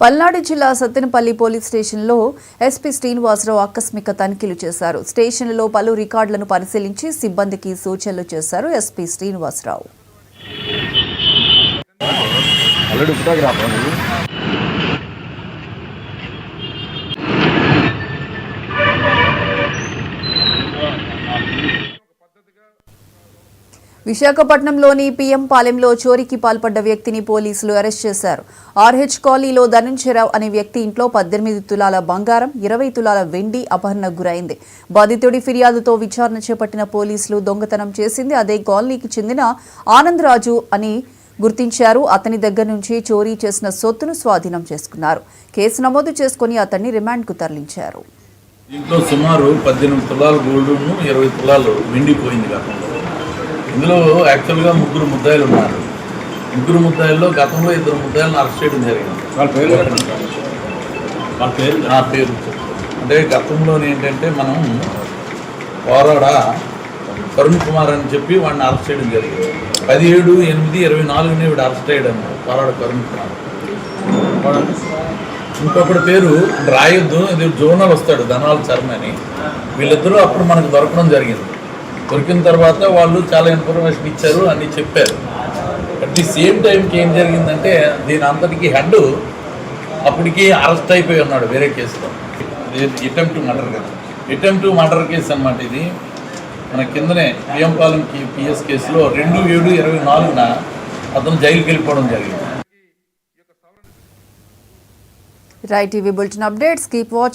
పల్నాడు జిల్లా సత్తెనపల్లి పోలీస్ స్టేషన్లో ఎస్పీ శ్రీనివాసరావు ఆకస్మిక తనిఖీలు చేశారు. స్టేషన్లో పలు రికార్డులను పరిశీలించి సిబ్బందికి సూచనలు చేశారు ఎస్పీ శ్రీనివాసరావు. విశాఖపట్నంలోని పిఎం పాలెంలో చోరీకి పాల్పడ్డ వ్యక్తిని పోలీసులు అరెస్ట్ చేశారు. ఆర్హెచ్ కాలనీలో ధనంజయరావు అనే వ్యక్తి ఇంట్లో 18 తులాల బంగారం, 20 తులాల వెండి అపహరణకు గురైంది. బాధితుడి ఫిర్యాదుతో విచారణ చేపట్టిన పోలీసులు దొంగతనం చేసింది అదే కాలనీకి చెందిన ఆనందరాజు అని గుర్తించారు. అతని దగ్గర నుంచి చోరీ చేసిన సొత్తును స్వాధీనం చేసుకున్నారు. కేసు నమోదు చేసుకుని అతన్ని రిమాండ్కు తరలించారు. దీంట్లో సుమారు 18 తులాల గోల్డ్ను 20 తులాలు వెండి పోయింది. గతంలో ఇందులో యాక్చువల్గా 3 ముద్దాయిలు ఉన్నారు. 3 ముద్దాయిల్లో గతంలో 2 ముద్దాయిలను అరెస్ట్ చేయడం జరిగింది. నా పేరు అంటే గతంలో ఏంటంటే మనం పోరాడ కరుణ్ కుమార్ అని చెప్పి వాడిని అరెస్ట్ చేయడం జరిగింది. 17/8/24 వీడు అరెస్ట్ అయ్యాడు అన్నారు పోరాడ కరుణ్ కుమార్. ఇంకొకటి పేరు రాయొద్దు, ఇది జోనల్ వస్తాడు ధనాల చర్మ అని. వీళ్ళిద్దరూ అప్పుడు మనకు దొరకడం జరిగింది. దొరికిన తర్వాత వాళ్ళు చాలా ఇన్ఫర్మేషన్ ఇచ్చారు, అన్నీ చెప్పారు. అట్ ది సేమ్ టైంకి ఏం జరిగిందంటే దీని అంతటికి హెడ్ అప్పటికి అరెస్ట్ అయిపోయి ఉన్నాడు వేరే కేసులో. అటెంప్ట్ టు మర్డర్ కేసు అనమాట. ఇది మన కిందనే బియ్యంపాలెం పిఎస్ కేసులో 2/7/24 అతను జైలుకి వెళ్ళిపోవడం జరిగింది. Right TV bulletin updates. Keep watching.